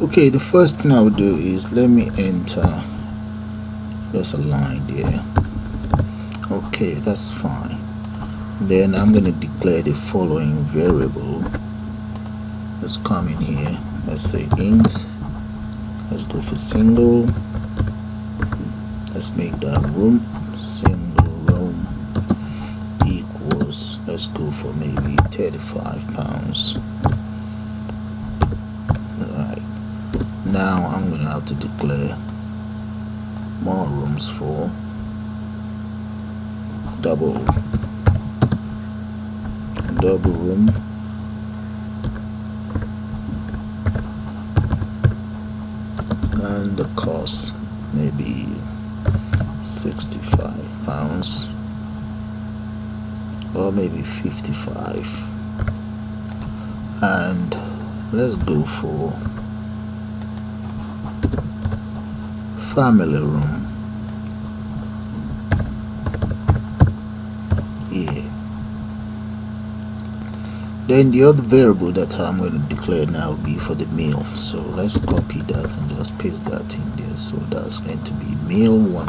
Okay, the first thing I will do is let me enter just a line there. Okay, that's fine. Then I'm going to declare the following variable. Let's come in here. Let's say int. Let's go for single. Let's make that room. Single room equals, let's go for maybe 35 pounds. Alright, now I'm going to have to declare more rooms for double room. And the cost maybe 65 pounds or maybe 55. And let's go for family room. Yeah. Then the other variable that I'm going to declare now will be for the meal. So let's copy that and just paste that in there. So that's going to be meal 1.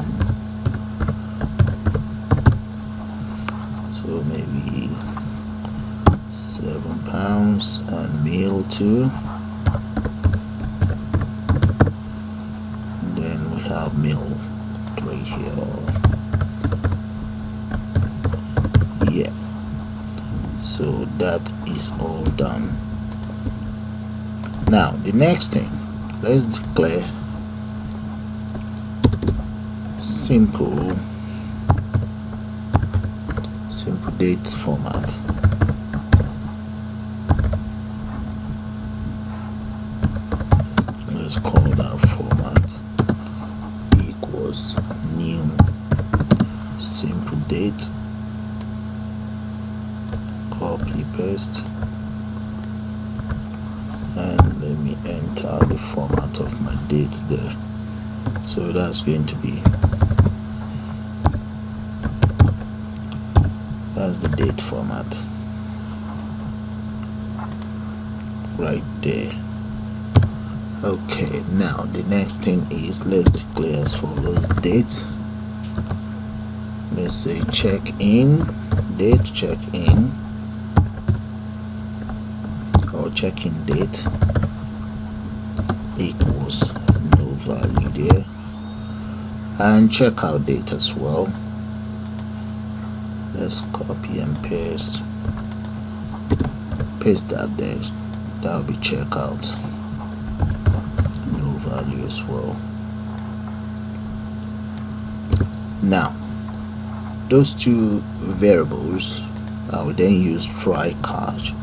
So maybe 7 pounds, and meal 2. And then we have meal 3 here. Yeah. So that is all done. Now the next thing, let's declare simple date format. Let's call that format equals new simple date. Copy paste, and let me enter the format of my dates there. So that's going to be, that's the date format right there. Okay, now the next thing is, let's declare as follows: date. Let's say check in, date check in, or check-in date equals no value there, and checkout date as well. Let's copy and paste that there. That'll be checkout, no value as well. Now those two variables I will then use try catch.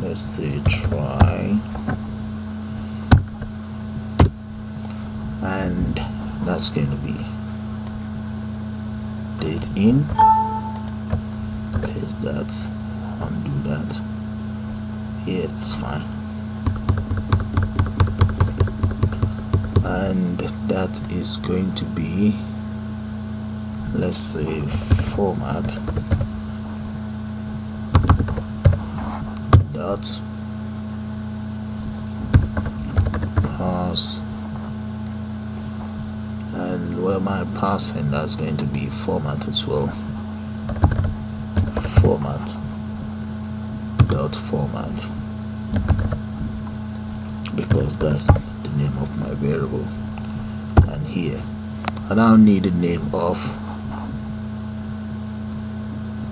Let's say try, and that's going to be date in, paste that, undo that. Yeah, that's fine. And that is going to be, let's say format dot parse, and what am I passing? That's going to be format as well. Format dot format, because that's the name of my variable. And here I now need the name of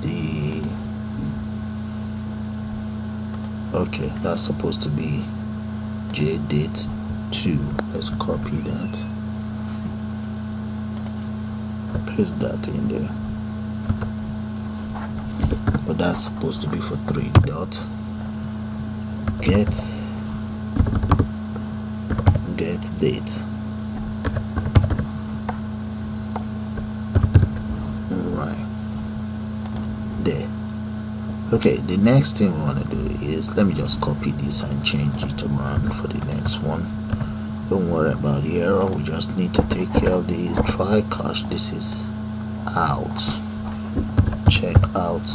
the, okay, that's supposed to be jDateChooser. Let's copy that, paste that in there, but that's supposed to be for 3 dot get date. Right there. Okay, the next thing we want to do is, let me just copy this and change it around for the next one. Don't worry about the error, we just need to take care of the try catch. This is out, check out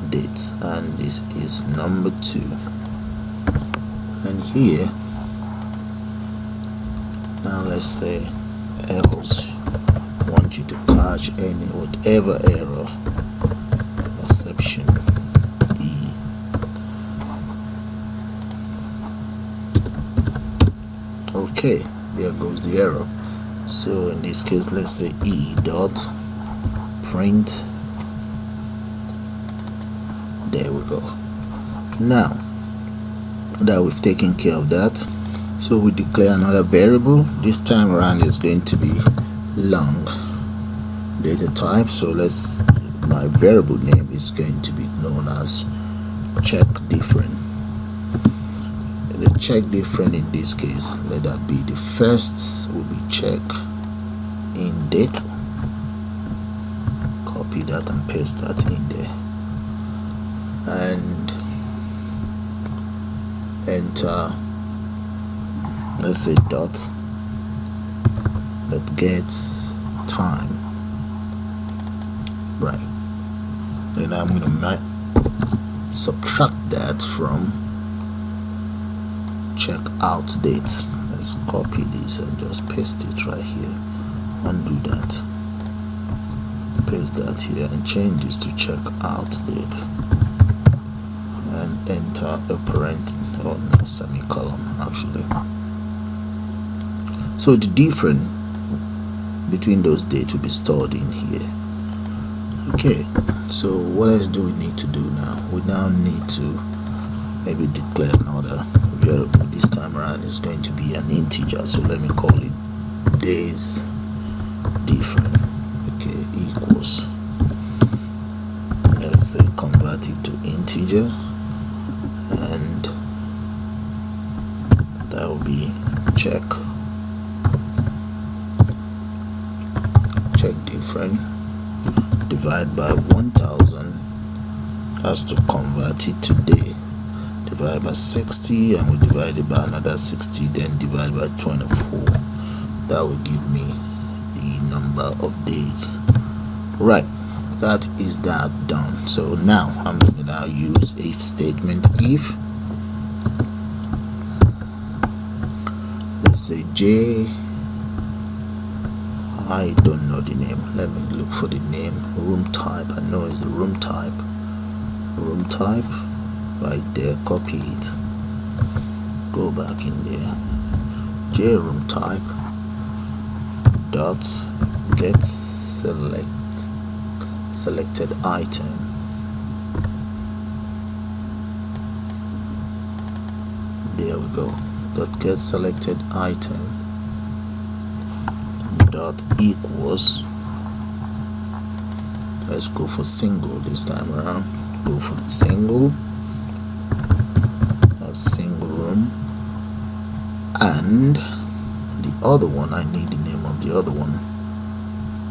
dates, and this is number 2. And here Now let's say else want you to catch any whatever error exception E. Okay, there goes the error. So in this case, let's say E dot print. There we go. Now that we've taken care of that, so we declare another variable. This time around is going to be long data type. So my variable name is going to be known as check different. The check different in this case, let that be the first will be check in date. Copy that and paste that in there and enter, let's say dot that gets time, right? Then I'm gonna subtract that from check out dates. Let's copy this and just paste it right here. Undo that, paste that here and change this to check out date and enter a parent or no, semicolon actually. So the difference between those dates will be stored in here. Okay, so what else do we need to do now? We now need to maybe declare another variable. This time around is going to be an integer, so let me call it days different. Okay, equals, let's say convert it to integer, and that will be check different divide by 1000. Has to convert it to day, divide by 60, and we divide it by another 60, then divide by 24. That will give me the number of days. Right, that is that done. So now I'm going to now use if statement. If, let's say I don't know the name, let me look for the name. Room type, I know it's the room type right there. Copy it, go back in there, J room type dot get selected item. There we go. Dot get selected item dot equals, let's go for single this time around. Go for the single, a single room, and the other one, I need the name of the other one,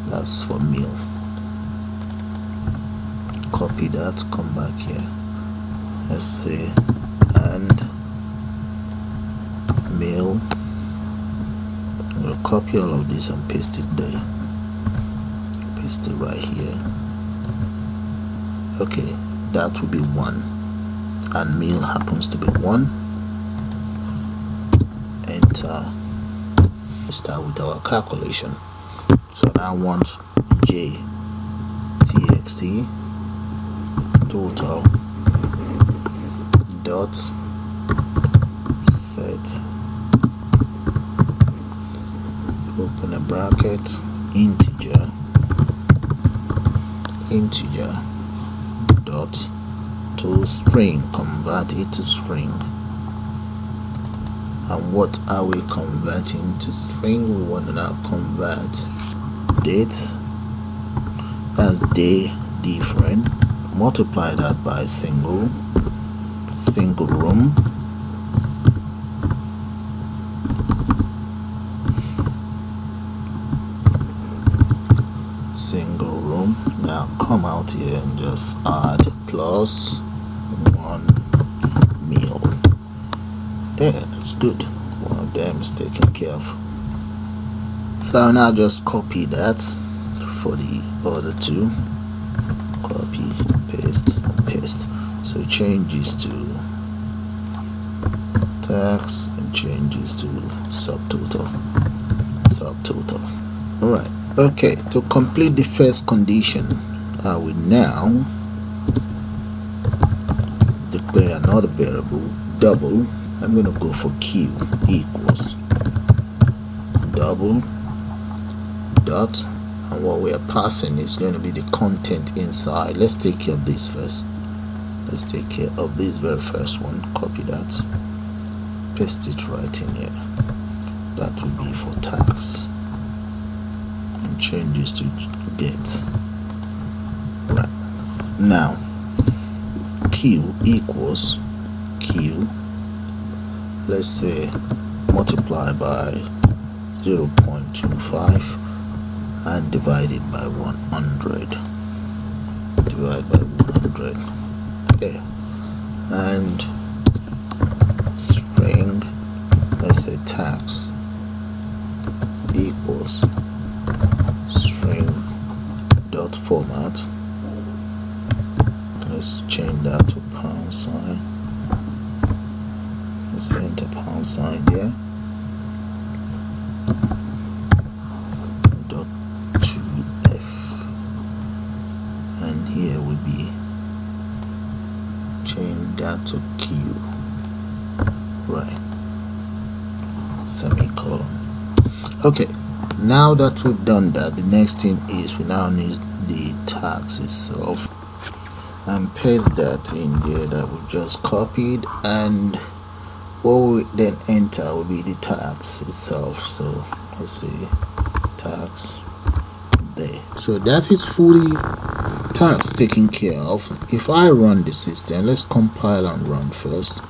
that's for meal. Copy that, come back here, let's say and meal. We'll copy all of this and paste it there, paste it right here. Okay, that will be 1 and meal happens to be 1. Enter. We start with our calculation. So now I want jTXT total dot set, open a bracket, integer dot to string, convert it to string. And what are we converting to string? We want to now convert date, that's day different, multiply that by single room, now come out here and just add plus 1 meal. There, that's good. One of them is taken care of. So I'll now just copy that for the other two. Copy, paste, and paste. So changes to text and changes to subtotal. subtotal. Alright, okay, to complete the first condition, I will now declare another variable, double. I'm going to go for q equals double dot, and what we are passing is going to be the content inside. Let's take care of this first. Let's take care of this very first one. Copy that, paste it right in here. That will be for tags, and change this to get. Right now, q equals q, let's say multiply by 0.25 and divided by 100. Divide by 100. Okay, and string, let's say tags equals string dot format. Let's change that to pound sign. Let's enter pound sign there. Dot 2f, and here will be change that to q. Right. Semicolon. Okay. Now that we've done that, the next thing is we now need the tags itself, and paste that in there that we just copied, and what we then enter will be the tags itself. So let's see, tags there. So that is fully tags taken care of. If I run the system, let's compile and run first,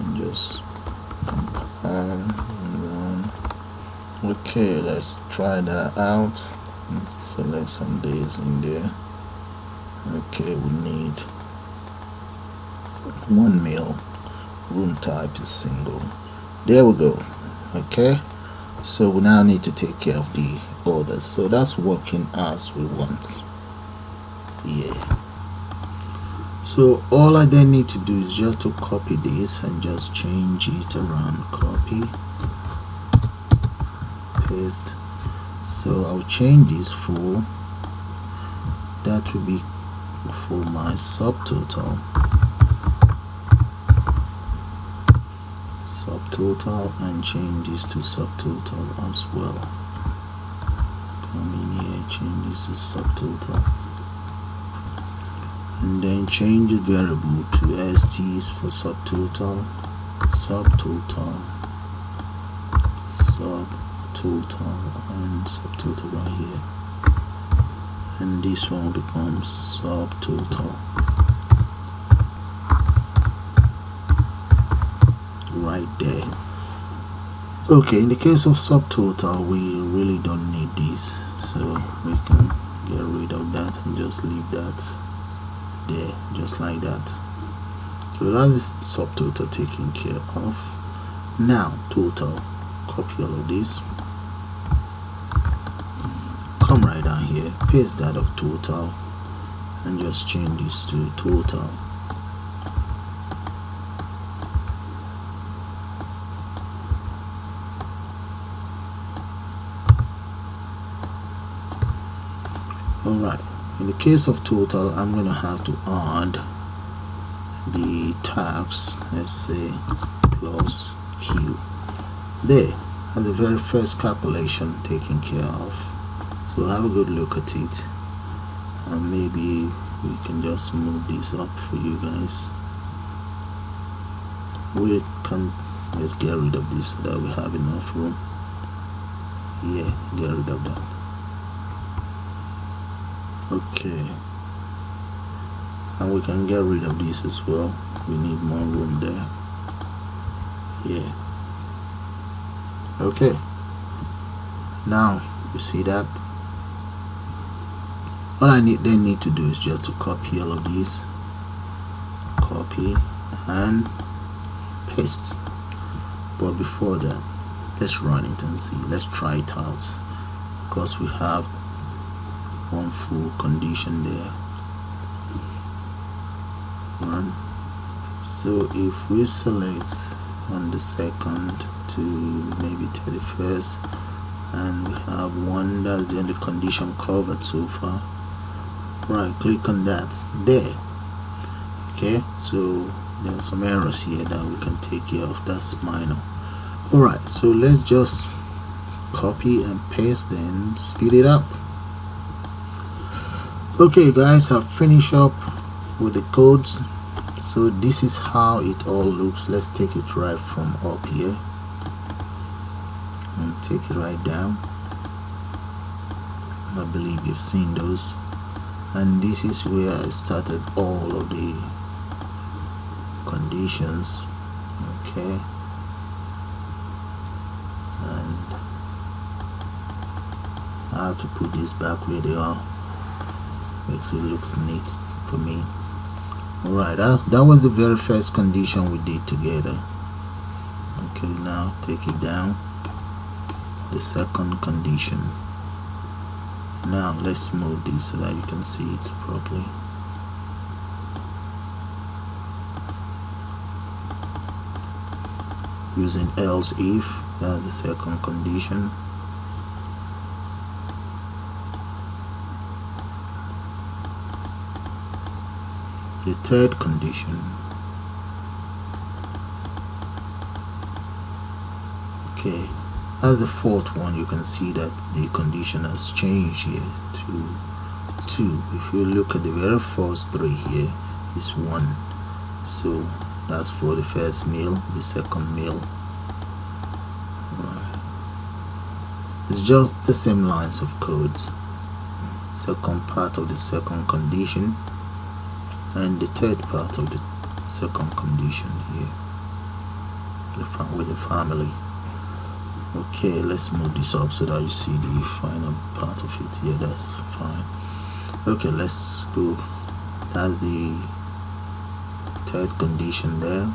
and just compile and run. Okay, let's try that out. Let's select some days in there. Okay, we need 1 mil, room type is single. There we go. Okay, so we now need to take care of the others. So that's working as we want. Yeah. So all I then need to do is just to copy this and just change it around. Copy, paste. So I'll change this for, that will be for my subtotal, and change this to subtotal as well. Come in here, change this to subtotal, and then change the variable to st's for subtotal, and subtotal right here, and this one becomes subtotal right there. Okay, in the case of subtotal, we really don't need this, so we can get rid of that and just leave that there, just like that. So that is subtotal taken care of. Now total, copy all of this, come right down here, paste that of total, and just change this to total. Alright, in the case of total, I'm going to have to add the tags, let's say plus q. There, as the very first calculation taken care of. So have a good look at it, and maybe we can just move this up for you guys. Let's get rid of this so that we have enough room. Yeah, get rid of that. Okay, and we can get rid of this as well. We need more room there. Yeah. Okay, now you see that all I need to do is just to copy all of these, copy and paste. But before that, let's run it and see. Let's try it out, because we have one full condition there. Run. So if we select on the second to maybe 31st, and we have one that's the only condition covered so far. Right, click on that there. Okay, so there's some errors here that we can take care of. That's minor. Alright, so let's just copy and paste, then speed it up. Okay guys, I've finished up with the codes. So this is how it all looks. Let's take it right from up here and take it right down. I believe you've seen those, and this is where I started all of the conditions. Okay, and I have to put this back where they are. Makes it looks neat for me. Alright, that was the very first condition we did together. Okay, now take it down. The second condition. Now let's move this so that you can see it properly. Using else if, that's the second condition. The third condition. Okay, as the fourth one, you can see that the condition has changed here to 2. If you look at the very first 3 here, is 1. So that's for the first meal, the second meal. Right. It's just the same lines of codes. Second part of the second condition, and the third part of the second condition here, with the family. Okay, let's move this up so that you see the final part of it. Yeah, that's fine. Okay, let's go. That's the third condition there.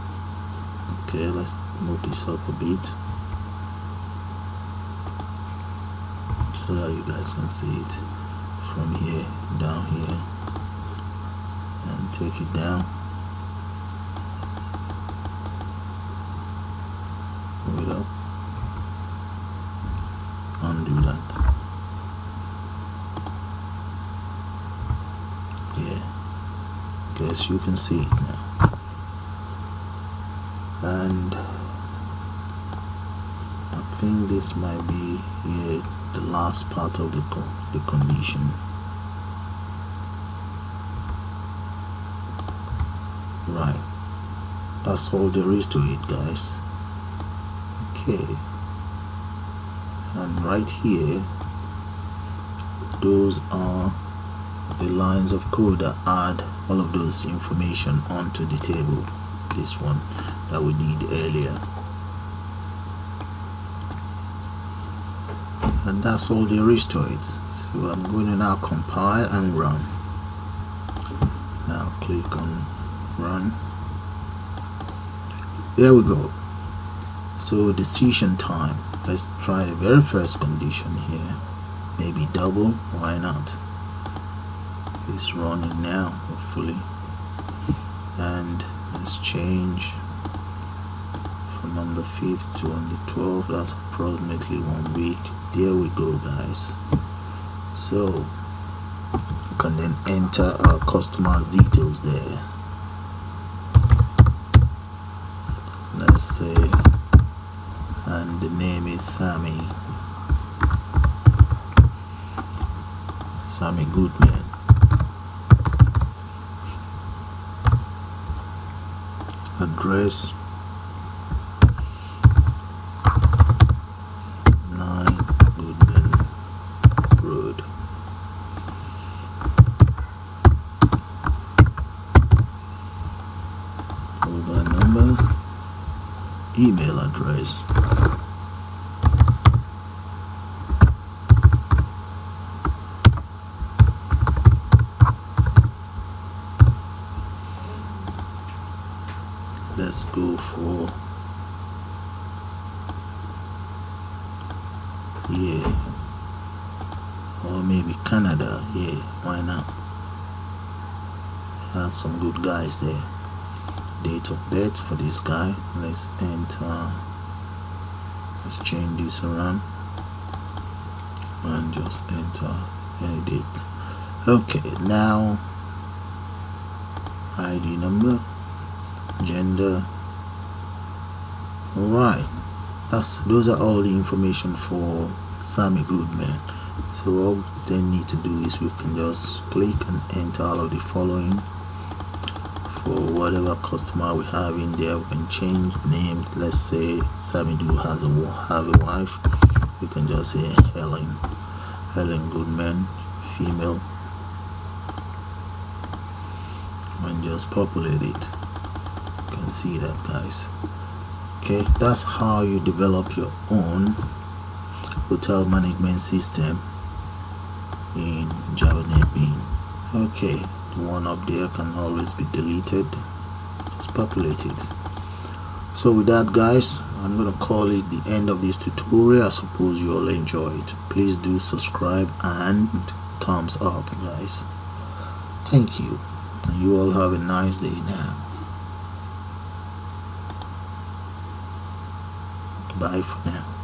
Okay, let's move this up a bit so that you guys can see it from here down here. And take it down, move it up, undo that. Yeah, guess you can see it now. And I think this might be the last part of the condition. Right, that's all there is to it, guys. Okay, and right here, those are the lines of code that add all of those information onto the table. This one that we did earlier, and that's all there is to it. So I'm going to now compile and run. Now click on run. There we go. So decision time. Let's try the very first condition here. Maybe double, why not? It's running now, hopefully. And let's change from on the 5th to on the 12th. That's approximately 1 week. There we go, guys. So you can then enter our customer's details there. Let's say, and the name is Sammy Goodman. Address 9 Goodman Road. Mobile number, email address. Let's go for or maybe Canada. Yeah, why not? Have some good guys there. Date of birth for this guy. Let's enter Let's change this around and just enter any date. Okay, now ID number, gender. Alright, those are all the information for Sammy Goodman. So all we then need to do is we can just click and enter all of the following for whatever customer we have in there. We can change the name. Let's say Sammy do have a wife. We can just say Helen Goodman, female, and just populate it. You can see that, guys. Okay, that's how you develop your own hotel management system in Java NetBeans. Okay, the one up there can always be deleted. Just populate it. So with that, guys, I'm gonna call it the end of this tutorial. I suppose you all enjoyed. Please do subscribe and thumbs up, guys. Thank you, and you all have a nice day now. Bye for now.